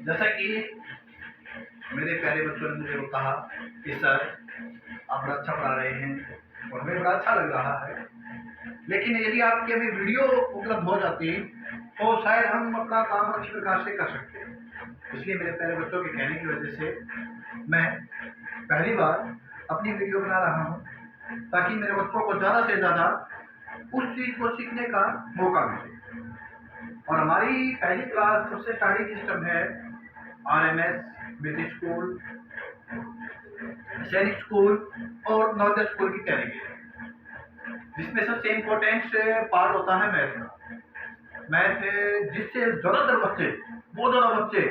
जैसा कि मेरे प्यारे बच्चों ने मुझे कहा कि सर आप बड़ा अच्छा पढ़ा रहे हैं और हमें बड़ा अच्छा लग रहा है, लेकिन यदि आपकी अभी वीडियो उपलब्ध हो जाती तो शायद हम अपना काम अच्छी प्रकार से कर सकते हैं। इसलिए मेरे प्यारे बच्चों के कहने की वजह से मैं पहली बार अपनी वीडियो बना रहा हूँ ताकि मेरे बच्चों को ज़्यादा से ज़्यादा उस चीज़ को सीखने का मौका मिले। और हमारी पहली क्लास सबसे स्टार्टिंग सिस्टम है RMS, ब्रिटिश स्कूल, सैनिक स्कूल और नवोदय स्कूल की तैयारी है, जिसमें सबसे इम्पोर्टेंट पार्ट होता है मैथ का। मैथ जिससे ज़्यादातर बच्चे, बहुत ज़्यादा बच्चे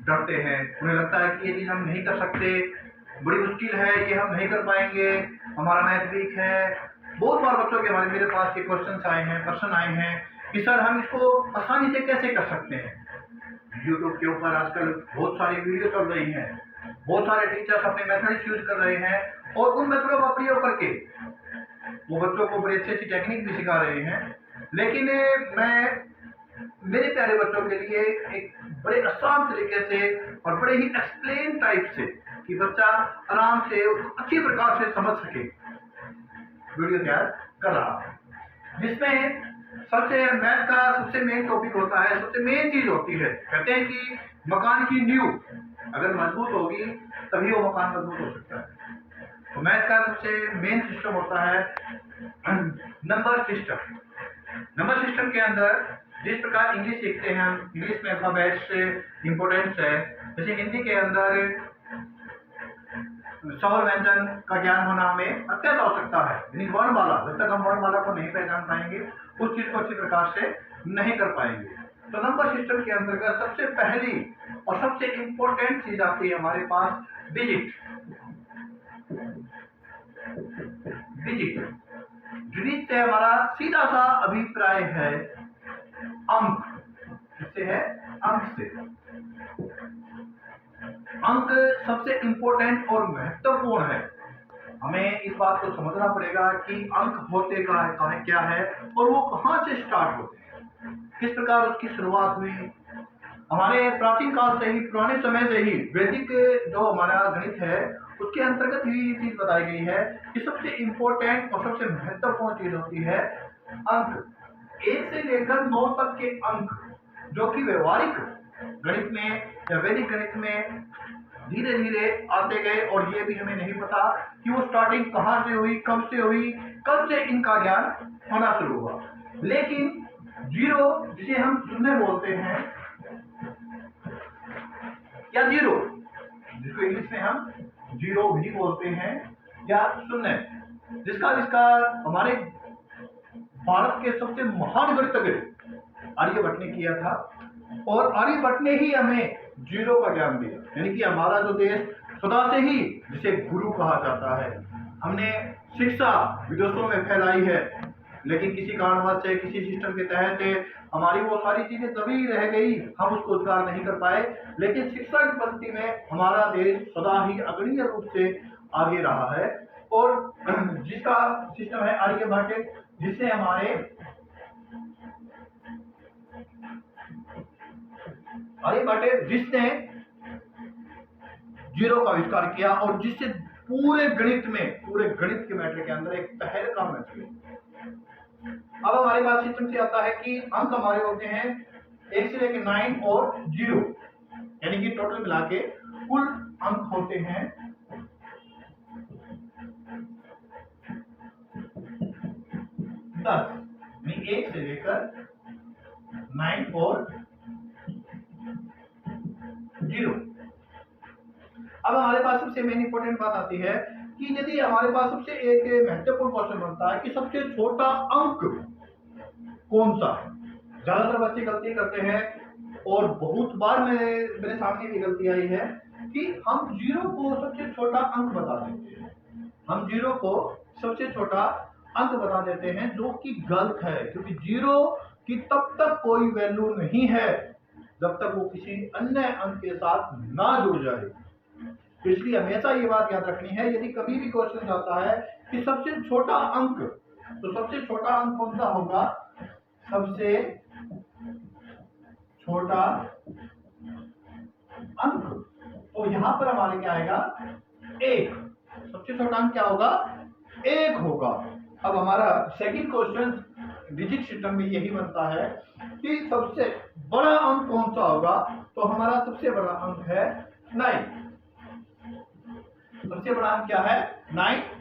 डरते हैं। उन्हें लगता है कि ये चीज़ हम नहीं कर सकते, बड़ी मुश्किल है, ये हम नहीं कर पाएंगे, हमारा मैथ वीक है। बहुत बार बच्चों के मेरे पास ये प्रश्न आए हैं कि सर हम इसको आसानी से कैसे कर सकते हैं। यूट्यूब के ऊपर आजकल बहुत सारी वीडियो चल रही हैं, बहुत सारे टीचर्स अपने मेथड्स यूज कर रहे हैं और उन मेथडों का प्रयोग करके वो बच्चों को बड़ी अच्छी टेक्निक भी सिखा रहे हैं। लेकिन मैं मेरे प्यारे बच्चों के लिए एक बड़े आसान तरीके से और बड़े ही एक्सप्लेन टाइप से कि बच्चा आराम से अच्छी प्रकार से समझ सके वीडियो तैयार कर रहा है, जिसमें मैथ का सबसे मेन टॉपिक होता है, सबसे मेन चीज होती है। कहते हैं कि मकान की नींव अगर मजबूत होगी तभी वो मकान मजबूत हो सकता है। तो मैथ का सबसे मेन सिस्टम होता है नंबर सिस्टम। नंबर सिस्टम के अंदर जिस प्रकार इंग्लिश सीखते हैं हम, इंग्लिश में अल्फाबेट्स इंपॉर्टेंस है, जैसे हिंदी के अंदर स्वर व्यंजन का ज्ञान होना हमें अत्यंत आवश्यकता है। यानी वर्णमाला, जब तक हम वर्णमाला को नहीं पहचान पाएंगे उस चीज को अच्छी प्रकार से नहीं कर पाएंगे। तो नंबर सिस्टम के अंतर्गत सबसे पहली और सबसे इंपॉर्टेंट चीज आती है हमारे पास डिजिट। डिजिट से हमारा सीधा सा अभिप्राय है अंक। किससे है? अंक से। अंक सबसे इंपॉर्टेंट और महत्वपूर्ण है। हमें इस बात को समझना पड़ेगा कि अंक होते क्या है और वो कहां से स्टार्ट होते हैं, किस प्रकार उसकी शुरुआत हुई। हमारे प्राचीन काल से ही, पुराने समय से ही वैदिक जो हमारा गणित है उसके अंतर्गत ही ये चीज बताई गई है कि सबसे इंपॉर्टेंट और सबसे महत्वपूर्ण चीज होती है अंक। 1 से लेकर 9 तक के अंक, जो कि व्यवहारिक गणित में या वैदिक गणित में धीरे धीरे आते गए और ये भी हमें नहीं पता कि वो स्टार्टिंग कहां से हुई, कब से हुई, कब से इनका ज्ञान होना शुरू हुआ। लेकिन जीरो, जिसे हम शून्य बोलते हैं, या जीरो, जिसको इंग्लिश में हम जीरो भी बोलते हैं, या शून्य, जिसका आविष्कार हमारे भारत के सबसे महान गणितज्ञ आर्यभट्ट ने किया था। और आर्यभट्ट ने ही हमें जीरो का ज्ञान दिया। यानी कि हमारा जो देश सदा से ही, जिसे गुरु कहा जाता है, हमने शिक्षा विदेशों में फैलाई है, लेकिन किसी कारणवश से, किसी सिस्टम के तहत हमारी वो सारी चीजें तभी रह गई, हम उसको उद्धार नहीं कर पाए। लेकिन शिक्षा की पद्धति में हमारा देश सदा ही अग्रणीय रूप से आगे रहा है। और जिसका सिस्टम है आर्यभट्ट, जिससे जिसने जीरो का आविष्कार किया और जिससे पूरे गणित के मैटर के अंदर एक पहल का मैटर है। अब हमारे पास सिस्टम से आता है कि अंक हमारे होते हैं 1 से लेकर 9 और 0, यानी कि टोटल मिला के कुल अंक होते हैं 10, यानी 1 से लेकर 9 और 0। अब हमारे पास सबसे मेन इंपॉर्टेंट बात आती है कि यदि हमारे पास सबसे एक महत्वपूर्ण क्वेश्चन बनता है कि सबसे छोटा अंक कौन सा है। ज्यादातर बच्चे गलती करते हैं और बहुत बार मेरे सामने भी गलती आई है कि हम जीरो को सबसे छोटा अंक बता देते हैं। हम जीरो को सबसे छोटा अंक बता देते हैं, जो कि गलत है, क्योंकि जीरो की तब तक कोई वैल्यू नहीं है जब तक वो किसी अन्य अंक के साथ ना जुड़ जाए। तो इसलिए हमेशा ये बात याद रखनी है, यदि कभी भी क्वेश्चन आता है कि सबसे छोटा अंक, तो सबसे छोटा अंक कौन सा होगा? सबसे छोटा अंक, तो यहाँ पर हमारे क्या आएगा 1, सबसे छोटा अंक क्या होगा 1 होगा। अब हमारा सेकंड क्वेश्चन डिजिट सिस्टम में यही बनता है कि सबसे बड़ा अंक कौन सा होगा, तो हमारा सबसे बड़ा अंक है 9। सबसे बड़ा अंक क्या है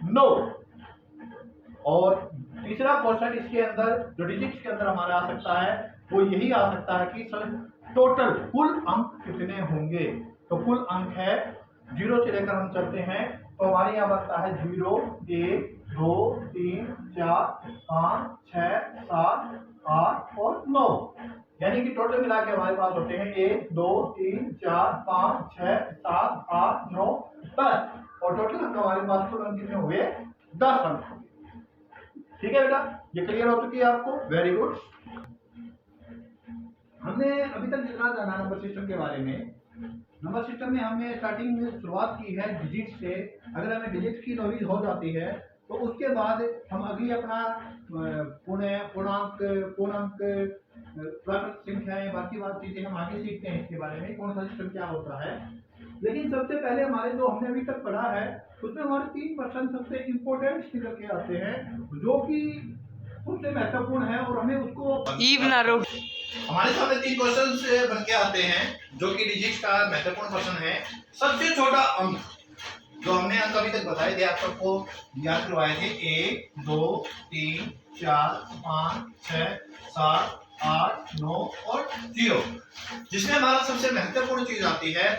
9। और तीसरा क्वेश्चन इसके अंदर जो डिजिट्स के अंदर हमारा आ सकता है वो यही आ सकता है कि टोटल कुल अंक कितने होंगे। तो कुल अंक है 0 से लेकर हम चलते हैं तो हमारे यहाँ बनता है 0, 1, 2, 3, 4, 5, 6, 7, 8 और 9, यानी कि टोटल मिला के हमारे पास होते हैं 1, 2, 3, 4, 5, 6, 7, 8, 9, 10 और टोटल अंक हमारे पास कुल अंक कितने हुए 10 अंक। ठीक है बेटा, ये क्लियर हो चुकी है आपको, वेरी गुड। हमने अभी तक जितना जाना नंबर सिस्टम के बारे में, नंबर सिस्टम में हमने स्टार्टिंग में शुरुआत की है डिजिट से। अगर हमें डिजिट की नॉलेज हो जाती है तो उसके बाद हम अगली अपना पूर्णांक प्राकृत संख्याएं बाकी चीजें हम आगे सीखते हैं इसके बारे में कौन सा सिस्टम क्या होता है। लेकिन सबसे पहले हमारे जो हमने अभी तक पढ़ा है उसमें हमारे 3% सबसे इम्पोर्टेंट निकल के आते हैं जो कि सबसे महत्वपूर्ण है और हमें उसको हमारे सामने 3 क्वेश्चन बन के आते हैं जो कि डिजिट का महत्वपूर्ण क्वेश्चन है। सबसे छोटा अंक जो हमने अंक अभी तक बताए थे, आप सबको याद करवाए थे 1, 2, 3, 4, 5, 6, 7, 8, 9 और 0, जिसमें हमारा सबसे महत्वपूर्ण चीज आती है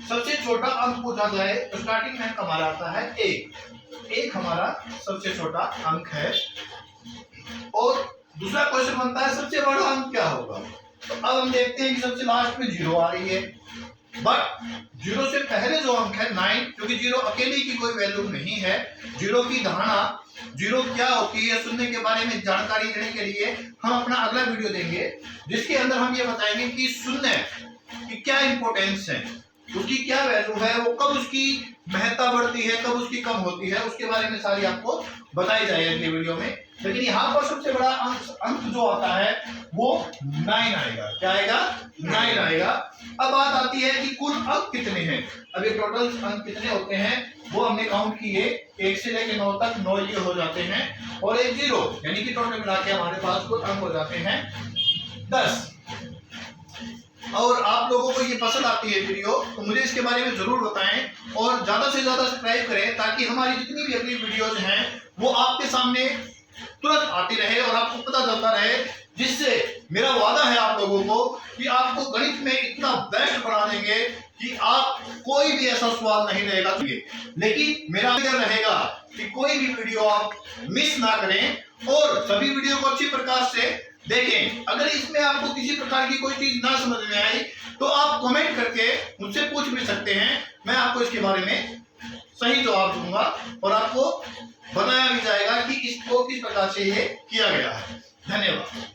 सबसे छोटा अंक पूछा जाए तो स्टार्टिंग में हमारा आता है 1 हमारा सबसे छोटा अंक है। और दूसरा क्वेश्चन बनता है सबसे बड़ा अंक क्या होगा। तो अब हम देखते हैं कि सबसे लास्ट में 0 आ रही है, बट 0 से पहले जो अंक है 9, क्योंकि 0 अकेले की कोई वैल्यू नहीं है। 0 की धारणा 0 क्या होती है सुनने के बारे में जानकारी देने के लिए हम अपना अगला वीडियो देंगे जिसके अंदर हम ये बताएंगे कि शून्य की क्या इंपॉर्टेंस है, उसकी क्या वैल्यू है, वो कब उसकी महत्ता बढ़ती है, कब उसकी कम होती है, उसके बारे में सारी आपको बताई जाएगी अगले वीडियो में। लेकिन यहाँ पर सबसे बड़ा अंक जो आता है वो 9 आएगा। क्या आएगा 9 आएगा। अब बात आती है कि कुल अंक कितने हैं। अब ये टोटल अंक कितने होते हैं वो हमने काउंट किए, 1 से लेकर 9 तक 9 ये हो जाते हैं और एक 0, यानी कि टोटल मिला के हमारे पास कुल अंक हो जाते हैं 10। और आप लोगों को ये पसंद आती है वीडियो तो मुझे इसके बारे में जरूर बताएं और ज्यादा से ज्यादा सब्सक्राइब करें ताकि हमारी जितनी भी अगली वीडियोज हैं वो आपके सामने तुरंत आती रहे और आपको पता चलता रहे, जिससे मेरा वादा है आप लोगों को कि आपको गणित में इतना बेस्ट बना देंगे कि आप कोई भी ऐसा सवाल नहीं रहेगा। लेकिन मेरा आग्रह रहेगा कि कोई भी वीडियो आप मिस ना करें और सभी वीडियो को अच्छी प्रकार से देखें। अगर इसमें आपको किसी प्रकार की कोई चीज ना समझ में आई तो आप कमेंट करके मुझसे पूछ भी सकते हैं, मैं आपको इसके बारे में सही जवाब दूंगा और आपको बताया भी जाएगा कि इसको किस प्रकार से ये किया गया है। धन्यवाद।